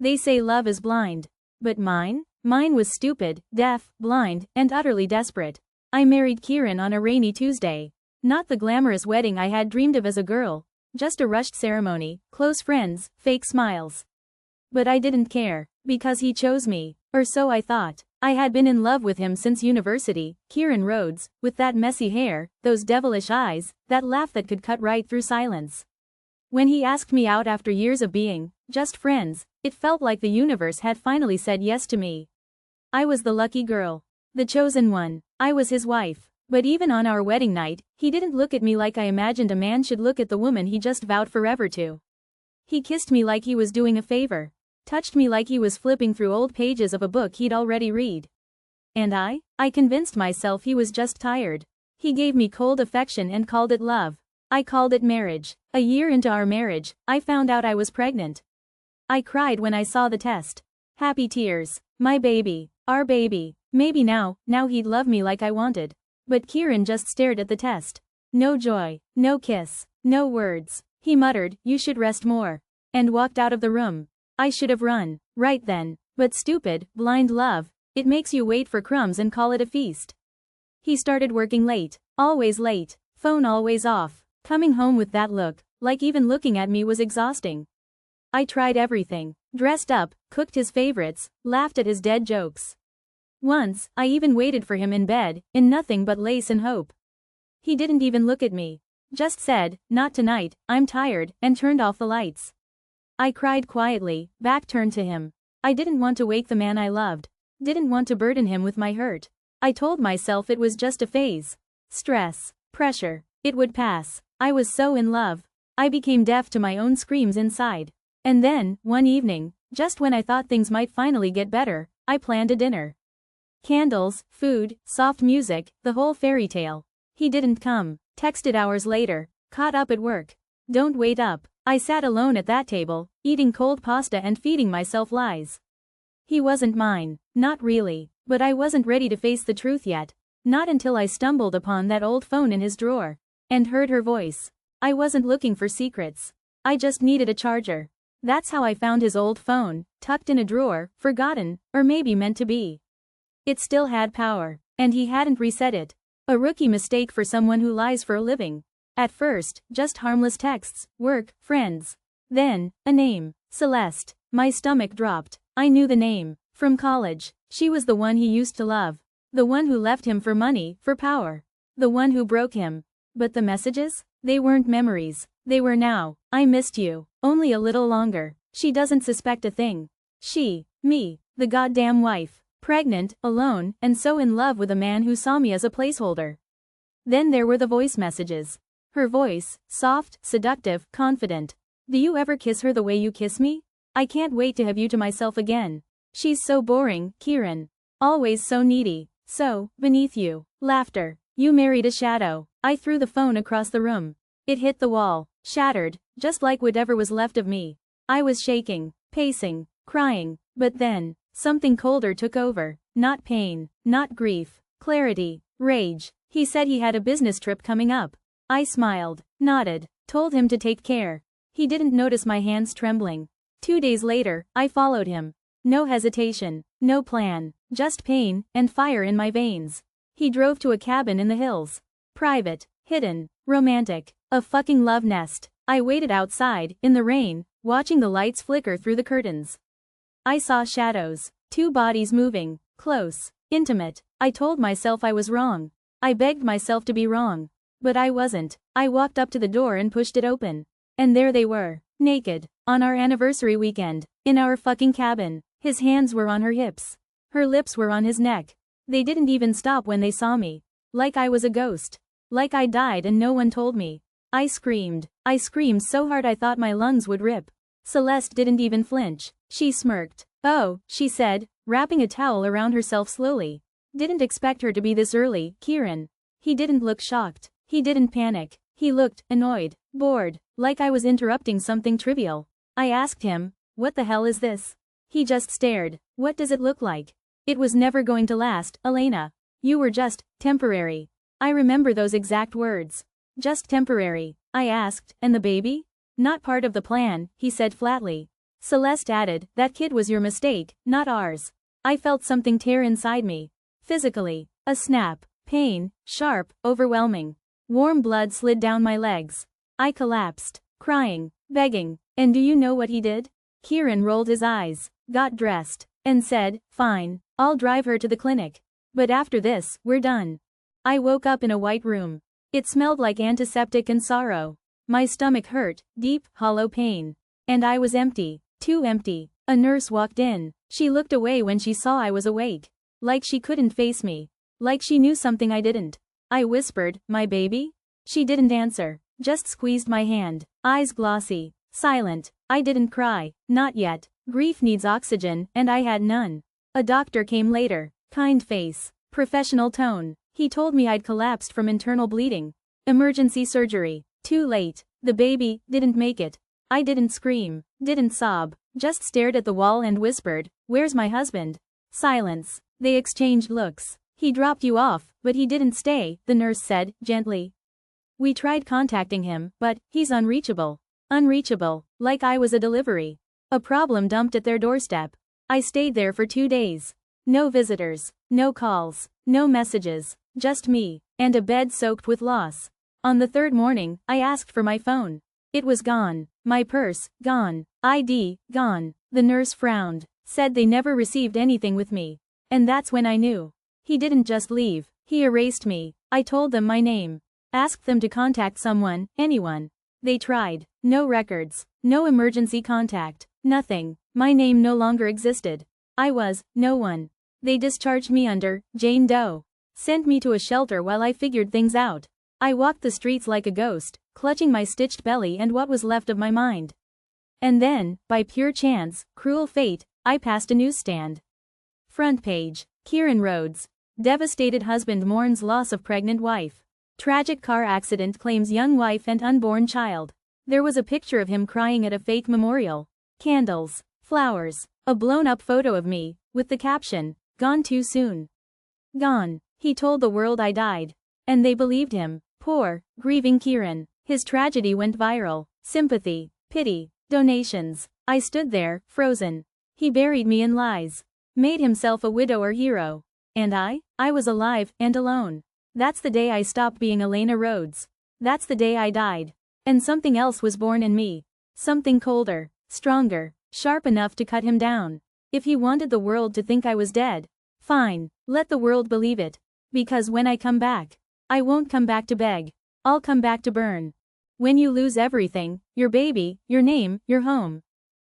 They say love is blind. But mine? Mine was stupid, deaf, blind, and utterly desperate. I married Kieran on a rainy Tuesday. Not the glamorous wedding I had dreamed of as a girl. Just a rushed ceremony, close friends, fake smiles. But I didn't care, because he chose me, or so I thought. I had been in love with him since university, Kieran Rhodes, with that messy hair, those devilish eyes, that laugh that could cut right through silence. When he asked me out after years of being just friends, it felt like the universe had finally said yes to me. I was the lucky girl. The chosen one. I was his wife. But even on our wedding night, he didn't look at me like I imagined a man should look at the woman he just vowed forever to. He kissed me like he was doing a favor. Touched me like he was flipping through old pages of a book he'd already read. And I convinced myself he was just tired. He gave me cold affection and called it love. I called it marriage. A year into our marriage, I found out I was pregnant. I cried when I saw the test. Happy tears. My baby. Our baby. Maybe now he'd love me like I wanted. But Kieran just stared at the test. No joy, no kiss, no words. He muttered, "You should rest more," and walked out of the room. I should have run, right then. But stupid, blind love, it makes you wait for crumbs and call it a feast. He started working late, always late, phone always off, coming home with that look, like even looking at me was exhausting. I tried everything, dressed up, cooked his favorites, laughed at his dead jokes. Once, I even waited for him in bed, in nothing but lace and hope. He didn't even look at me. Just said, "Not tonight, I'm tired," and turned off the lights. I cried quietly, back turned to him. I didn't want to wake the man I loved. Didn't want to burden him with my hurt. I told myself it was just a phase. Stress, pressure, it would pass. I was so in love. I became deaf to my own screams inside. And then, one evening, just when I thought things might finally get better, I planned a dinner. Candles, food, soft music, the whole fairy tale. He didn't come. Texted hours later. Caught up at work. Don't wait up. I sat alone at that table, eating cold pasta and feeding myself lies. He wasn't mine. Not really. But I wasn't ready to face the truth yet. Not until I stumbled upon that old phone in his drawer. And heard her voice. I wasn't looking for secrets. I just needed a charger. That's how I found his old phone, tucked in a drawer, forgotten, or maybe meant to be. It still had power, and he hadn't reset it. A rookie mistake for someone who lies for a living. At first, just harmless texts, work, friends. Then, a name. Celeste. My stomach dropped. I knew the name. From college. She was the one he used to love. The one who left him for money, for power. The one who broke him. But the messages? They weren't memories. They were now. I missed you. Only a little longer. She doesn't suspect a thing. She, me, the goddamn wife. Pregnant, alone, and so in love with a man who saw me as a placeholder. Then there were the voice messages. Her voice, soft, seductive, confident. "Do you ever kiss her the way you kiss me? I can't wait to have you to myself again. She's so boring, Kieran. Always so needy, so beneath you." Laughter. "You married a shadow." I threw the phone across the room. It hit the wall, shattered, just like whatever was left of me. I was shaking, pacing, crying, but then, something colder took over. Not pain, not grief, clarity, rage. He said he had a business trip coming up. I smiled, nodded, told him to take care. He didn't notice my hands trembling. 2 days later, I followed him. No hesitation, no plan, just pain and fire in my veins. He drove to a cabin in the hills. Private, hidden, romantic, a fucking love nest. I waited outside, in the rain, watching the lights flicker through the curtains. I saw shadows, 2 bodies moving, close, intimate. I told myself I was wrong. I begged myself to be wrong. But I wasn't. I walked up to the door and pushed it open. And there they were, naked, on our anniversary weekend, in our fucking cabin. His hands were on her hips. Her lips were on his neck. They didn't even stop when they saw me. Like I was a ghost. Like I died and no one told me. I screamed. I screamed so hard I thought my lungs would rip. Celeste didn't even flinch. She smirked. "Oh," she said, wrapping a towel around herself slowly. "Didn't expect her to be this early, Kieran." He didn't look shocked. He didn't panic. He looked annoyed, bored, like I was interrupting something trivial. I asked him, "What the hell is this?" He just stared. "What does it look like?" "It was never going to last, Elena. You were just temporary." I remember those exact words. Just temporary. I asked, "And the baby?" "Not part of the plan," he said flatly. Celeste added, that kid was your mistake, not ours. I felt something tear inside me. Physically. A snap. Pain. Sharp. Overwhelming. Warm blood slid down my legs. I collapsed. Crying. Begging. And do you know what he did? Kieran rolled his eyes, got dressed, and said, fine, I'll drive her to the clinic. But after this, we're done. I woke up in a white room. It smelled like antiseptic and sorrow. My stomach hurt, deep, hollow pain. And I was empty. Too empty. A nurse walked in. She looked away when she saw I was awake. Like she couldn't face me. Like she knew something I didn't. I whispered, my baby? She didn't answer. Just squeezed my hand. Eyes glossy. Silent. I didn't cry. Not yet. Grief needs oxygen, and I had none. A doctor came later. Kind face. Professional tone. He told me I'd collapsed from internal bleeding. Emergency surgery. Too late. The baby didn't make it. I didn't scream, didn't sob, just stared at the wall and whispered, where's my husband? Silence. They exchanged looks. He dropped you off, but he didn't stay, the nurse said, gently. We tried contacting him, but he's unreachable. Unreachable, like I was a delivery. A problem dumped at their doorstep. I stayed there for 2 days. No visitors, no calls, no messages, just me, and a bed soaked with loss. On the third morning, I asked for my phone. It was gone. My purse, gone. ID, gone. The nurse frowned, said they never received anything with me. And that's when I knew. He didn't just leave, he erased me. I told them my name. Asked them to contact someone, anyone. They tried. No records. No emergency contact. Nothing. My name no longer existed. I was, no one. They discharged me under, Jane Doe. Sent me to a shelter while I figured things out. I walked the streets like a ghost, clutching my stitched belly and what was left of my mind. And then, by pure chance, cruel fate, I passed a newsstand. Front page. Kieran Rhodes. Devastated husband mourns loss of pregnant wife. Tragic car accident claims young wife and unborn child. There was a picture of him crying at a fake memorial. Candles. Flowers. A blown-up photo of me, with the caption, gone too soon. Gone. He told the world I died. And they believed him. Poor, grieving Kieran. His tragedy went viral. Sympathy, pity, donations. I stood there, frozen. He buried me in lies. Made himself a widower hero. And I was alive, and alone. That's the day I stopped being Elena Rhodes. That's the day I died. And something else was born in me. Something colder, stronger, sharp enough to cut him down. If he wanted the world to think I was dead, fine, let the world believe it. Because when I come back, I won't come back to beg. I'll come back to burn. When you lose everything, your baby, your name, your home,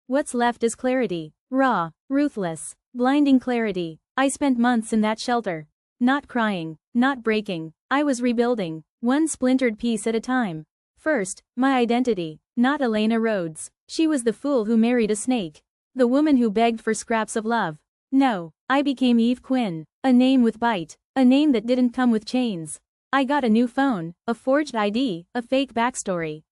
what's left is clarity. Raw, ruthless, blinding clarity. I spent months in that shelter. Not crying, not breaking. I was rebuilding, one splintered piece at a time. First, my identity. Not Elena Rhodes. She was the fool who married a snake. The woman who begged for scraps of love. No, I became Eve Quinn. A name with bite. A name that didn't come with chains. I got a new phone, a forged ID, a fake backstory.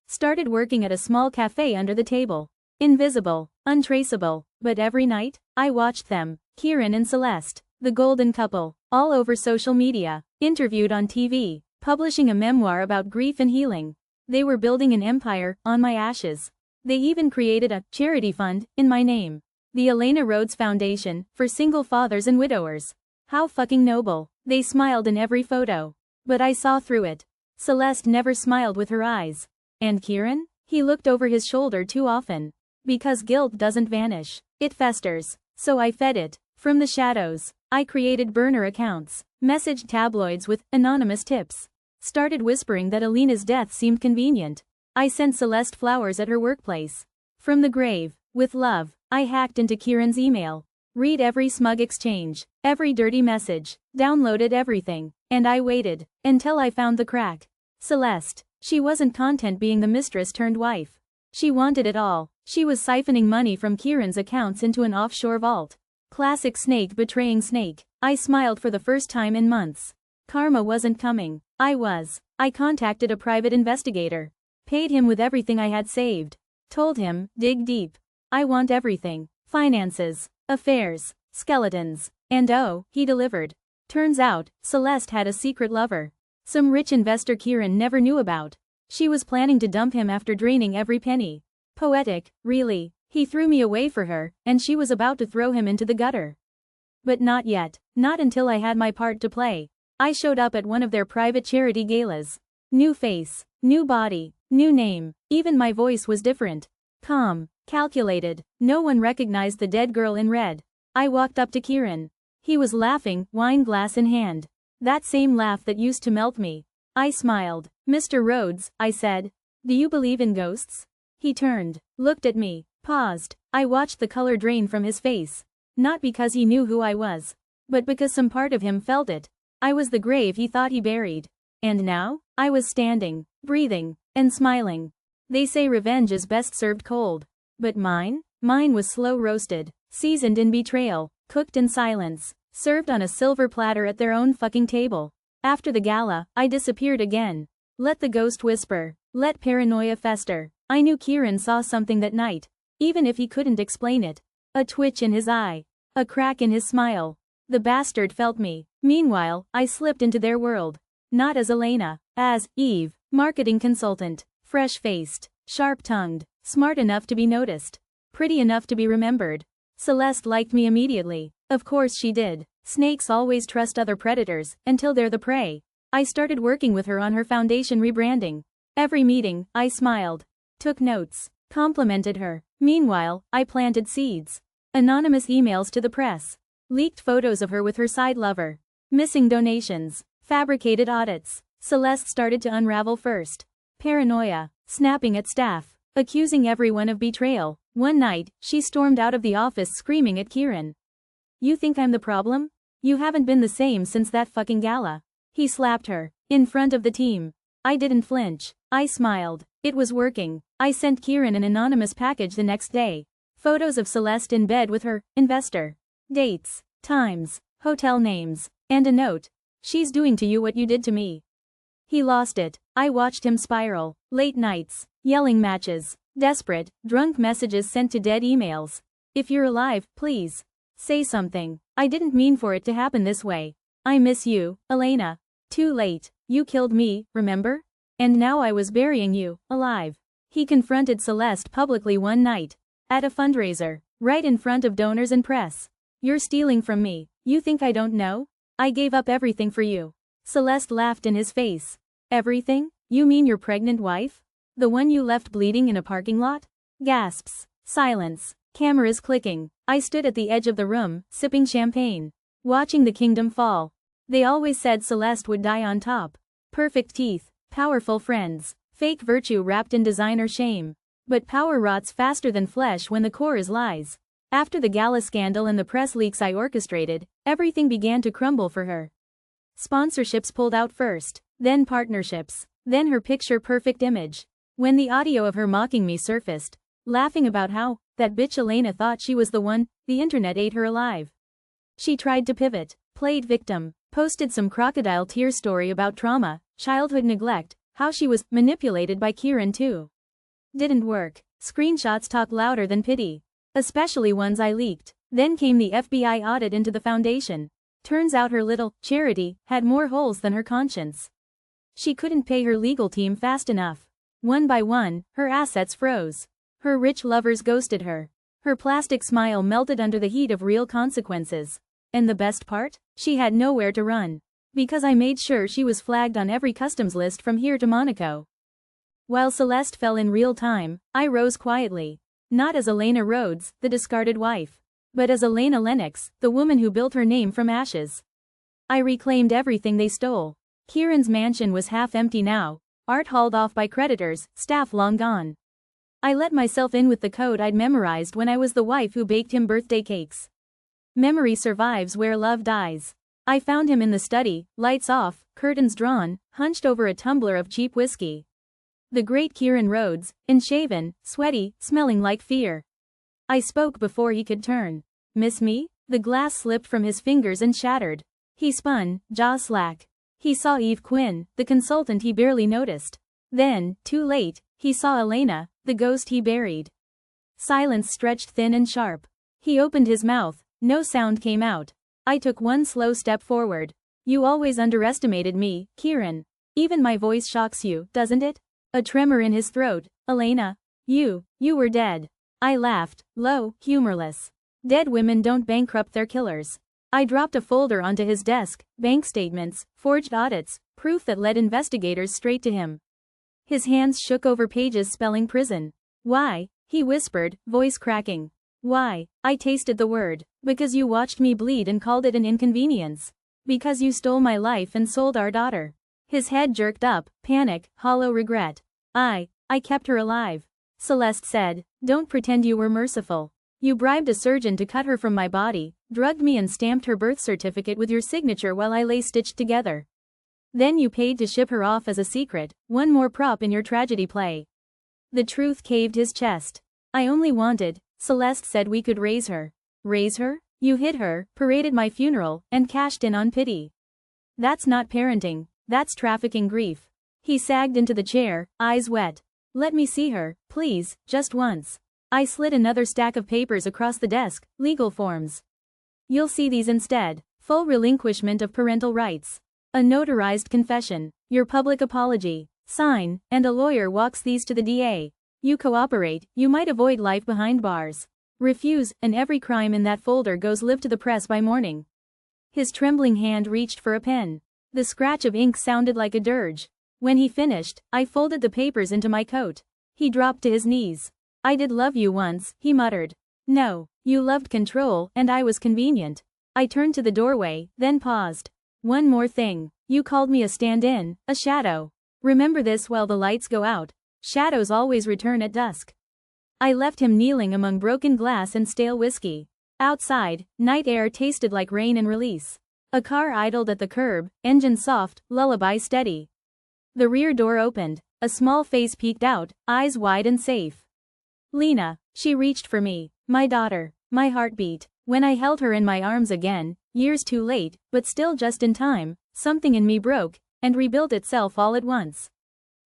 Started working at a small cafe under the table. Invisible, untraceable, but every night, I watched them, Kieran and Celeste, the golden couple, all over social media, interviewed on TV, publishing a memoir about grief and healing. They were building an empire, on my ashes. They even created a charity fund, in my name. The Elena Rhodes Foundation, for single fathers and widowers. How fucking noble. They smiled in every photo. But I saw through it. Celeste never smiled with her eyes. And Kieran? He looked over his shoulder too often. Because guilt doesn't vanish. It festers. So I fed it. From the shadows, I created burner accounts. Messaged tabloids with anonymous tips. Started whispering that Elena's death seemed convenient. I sent Celeste flowers at her workplace. From the grave, with love, I hacked into Kieran's email. Read every smug exchange, every dirty message, downloaded everything, and I waited, until I found the crack. Celeste. She wasn't content being the mistress turned wife. She wanted it all. She was siphoning money from Kieran's accounts into an offshore vault. Classic snake betraying snake. I smiled for the first time in months. Karma wasn't coming. I was. I contacted a private investigator. Paid him with everything I had saved. Told him, dig deep. I want everything. Finances. Affairs, skeletons, and oh, he delivered. Turns out, Celeste had a secret lover. Some rich investor Kieran never knew about. She was planning to dump him after draining every penny. Poetic, really. He threw me away for her, and she was about to throw him into the gutter. But not yet, not until I had my part to play. I showed up at one of their private charity galas. New face, new body, new name, even my voice was different. Calm, calculated, no one recognized the dead girl in red. I walked up to Kieran. He was laughing, wine glass in hand. That same laugh that used to melt me. I smiled. Mr. Rhodes, I said. Do you believe in ghosts? He turned, looked at me, paused. I watched the color drain from his face. Not because he knew who I was, but because some part of him felt it. I was the grave he thought he buried. And now, I was standing, breathing, and smiling. They say revenge is best served cold. But mine was slow roasted, seasoned in betrayal, cooked in silence, served on a silver platter at their own fucking table. After the gala, I disappeared again. Let the ghost whisper. Let paranoia fester. I knew Kieran saw something that night, even if he couldn't explain it. A twitch in his eye. A crack in his smile. The bastard felt me. Meanwhile, I slipped into their world. Not as Elena, as Eve, marketing consultant, fresh-faced, sharp-tongued, smart enough to be noticed, pretty enough to be remembered. Celeste liked me immediately. Of course she did. Snakes always trust other predators until they're the prey. I started working with her on her foundation rebranding. Every meeting, I smiled, took notes, complimented her. Meanwhile, I planted seeds. Anonymous emails to the press. Leaked photos of her with her side lover. Missing donations. Fabricated audits. Celeste started to unravel first. Paranoia. Snapping at staff. Accusing everyone of betrayal. One night, she stormed out of the office screaming at Kieran. You think I'm the problem? You haven't been the same since that fucking gala. He slapped her. In front of the team. I didn't flinch. I smiled. It was working. I sent Kieran an anonymous package the next day. Photos of Celeste in bed with her investor. Dates, times, hotel names, and a note. She's doing to you what you did to me. He lost it. I watched him spiral. Late nights, yelling matches, desperate, drunk messages sent to dead emails. If you're alive, please. Say something. I didn't mean for it to happen this way. I miss you, Elena. Too late. You killed me, remember? And now I was burying you, alive. He confronted Celeste publicly one night. At a fundraiser. Right in front of donors and press. You're stealing from me. You think I don't know? I gave up everything for you. Celeste laughed in his face. Everything? You mean your pregnant wife? The one you left bleeding in a parking lot? Gasps. Silence. Cameras clicking. I stood at the edge of the room, sipping champagne. Watching the kingdom fall. They always said Celeste would die on top. Perfect teeth. Powerful friends. Fake virtue wrapped in designer shame. But power rots faster than flesh when the core is lies. After the gala scandal and the press leaks I orchestrated, everything began to crumble for her. Sponsorships pulled out first, then partnerships, then her picture-perfect image. When the audio of her mocking me surfaced, laughing about how that bitch Elena thought she was the one, the internet ate her alive. She tried to pivot, played victim, posted some crocodile tear story about trauma, childhood neglect, how she was manipulated by Kieran too. Didn't work. Screenshots talk louder than pity. Especially ones I leaked. Then came the FBI audit into the foundation. Turns out her little charity had more holes than her conscience. She couldn't pay her legal team fast enough. One by one, her assets froze. Her rich lovers ghosted her. Her plastic smile melted under the heat of real consequences. And the best part? She had nowhere to run. Because I made sure she was flagged on every customs list from here to Monaco. While Celeste fell in real time, I rose quietly. Not as Elena Rhodes, the discarded wife. But as Elena Lennox, the woman who built her name from ashes. I reclaimed everything they stole. Kieran's mansion was half empty now, art hauled off by creditors, staff long gone. I let myself in with the code I'd memorized when I was the wife who baked him birthday cakes. Memory survives where love dies. I found him in the study, lights off, curtains drawn, hunched over a tumbler of cheap whiskey. The great Kieran Rhodes, unshaven, sweaty, smelling like fear. I spoke before he could turn. Miss me? The glass slipped from his fingers and shattered. He spun, jaw slack. He saw Eve Quinn, the consultant he barely noticed. Then, too late, he saw Elena, the ghost he buried. Silence stretched thin and sharp. He opened his mouth, no sound came out. I took one slow step forward. You always underestimated me, Kieran. Even my voice shocks you, doesn't it? A tremor in his throat. Elena. You were dead. I laughed, low, humorless. Dead women don't bankrupt their killers. I dropped a folder onto his desk, bank statements, forged audits, proof that led investigators straight to him. His hands shook over pages spelling prison. Why? He whispered, voice cracking. Why? I tasted the word. Because you watched me bleed and called it an inconvenience. Because you stole my life and sold our daughter. His head jerked up, panic, hollow regret. I kept her alive. Celeste said, don't pretend you were merciful. You bribed a surgeon to cut her from my body, drugged me and stamped her birth certificate with your signature while I lay stitched together. Then you paid to ship her off as a secret, one more prop in your tragedy play. The truth caved his chest. I only wanted, Celeste said we could raise her. Raise her? You hid her, paraded my funeral, and cashed in on pity. That's not parenting, that's trafficking grief. He sagged into the chair, eyes wet. Let me see her, please, just once. I slid another stack of papers across the desk, legal forms. You'll see these instead. Full relinquishment of parental rights. A notarized confession. Your public apology. Sign, and a lawyer walks these to the DA. You cooperate, you might avoid life behind bars. Refuse, and every crime in that folder goes live to the press by morning. His trembling hand reached for a pen. The scratch of ink sounded like a dirge. When he finished, I folded the papers into my coat. He dropped to his knees. I did love you once, he muttered. No, you loved control, and I was convenient. I turned to the doorway, then paused. One more thing. You called me a stand-in, a shadow. Remember this while the lights go out. Shadows always return at dusk. I left him kneeling among broken glass and stale whiskey. Outside, night air tasted like rain and release. A car idled at the curb, engine soft, lullaby steady. The rear door opened. A small face peeked out, eyes wide and safe. Lena. She reached for me. My daughter. My heartbeat. When I held her in my arms again, years too late, but still just in time, something in me broke, and rebuilt itself all at once.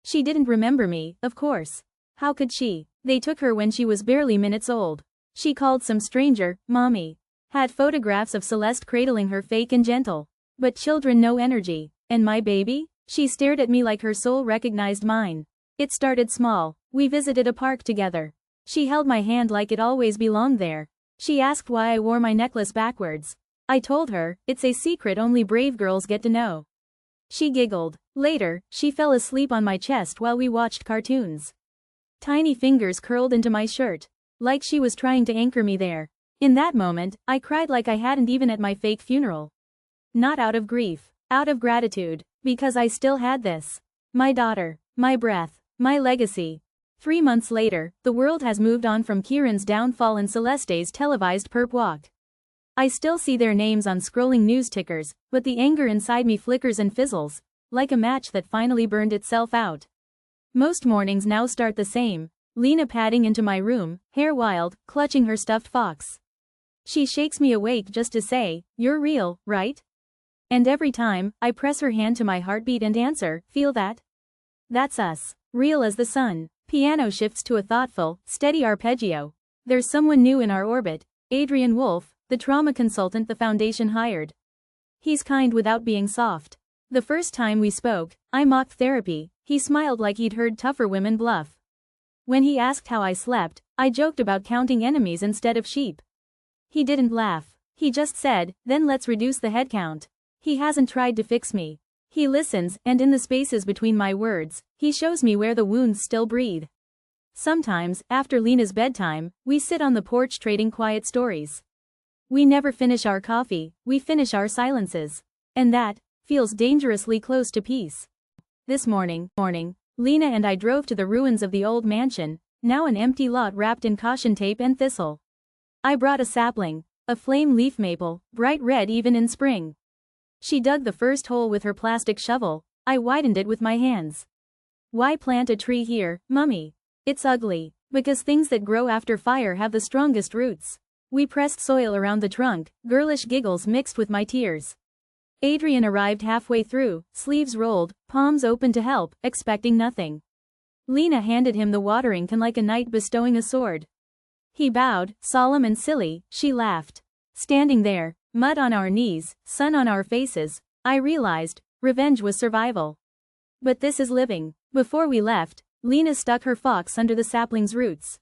She didn't remember me, of course. How could she? They took her when she was barely minutes old. She called some stranger, mommy. Had photographs of Celeste cradling her fake and gentle. But children know energy. And my baby? She stared at me like her soul recognized mine. It started small. We visited a park together. She held my hand like it always belonged there. She asked why I wore my necklace backwards. I told her, it's a secret only brave girls get to know. She giggled. Later, she fell asleep on my chest while we watched cartoons. Tiny fingers curled into my shirt. Like she was trying to anchor me there. In that moment, I cried like I hadn't even at my fake funeral. Not out of grief. Out of gratitude. Because I still had this. My daughter. My breath. My legacy. 3 months later, the world has moved on from Kieran's downfall and Celeste's televised perp walk. I still see their names on scrolling news tickers, but the anger inside me flickers and fizzles, like a match that finally burned itself out. Most mornings now start the same. Lena padding into my room, hair wild, clutching her stuffed fox. She shakes me awake just to say, "You're real, right?" And every time, I press her hand to my heartbeat and answer, "Feel that?" That's us. Real as the sun. Piano shifts to a thoughtful, steady arpeggio. There's someone new in our orbit, Adrian Wolf, the trauma consultant the foundation hired. He's kind without being soft. The first time we spoke, I mocked therapy. He smiled like he'd heard tougher women bluff. When he asked how I slept, I joked about counting enemies instead of sheep. He didn't laugh. He just said, then let's reduce the head count. He hasn't tried to fix me. He listens, and in the spaces between my words, he shows me where the wounds still breathe. Sometimes, after Lena's bedtime, we sit on the porch trading quiet stories. We never finish our coffee, we finish our silences. And that feels dangerously close to peace. This morning, Lena and I drove to the ruins of the old mansion, now an empty lot wrapped in caution tape and thistle. I brought a sapling, a flame leaf maple, bright red even in spring. She dug the first hole with her plastic shovel, I widened it with my hands. Why plant a tree here, Mummy? It's ugly. Because things that grow after fire have the strongest roots. We pressed soil around the trunk, girlish giggles mixed with my tears. Adrian arrived halfway through, sleeves rolled, palms open to help, expecting nothing. Lena handed him the watering can like a knight bestowing a sword. He bowed, solemn and silly. She laughed. Standing there, mud on our knees, sun on our faces, I realized, revenge was survival. But this is living. Before we left, Lena stuck her fox under the sapling's roots.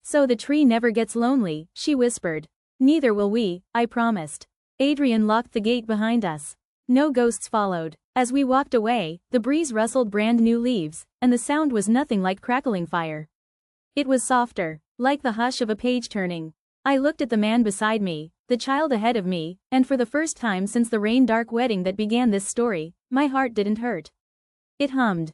So the tree never gets lonely, she whispered. Neither will we, I promised. Adrian locked the gate behind us. No ghosts followed. As we walked away, the breeze rustled brand new leaves, and the sound was nothing like crackling fire. It was softer, like the hush of a page turning. I looked at the man beside me, the child ahead of me, and for the first time since the rain-dark wedding that began this story, my heart didn't hurt. It hummed.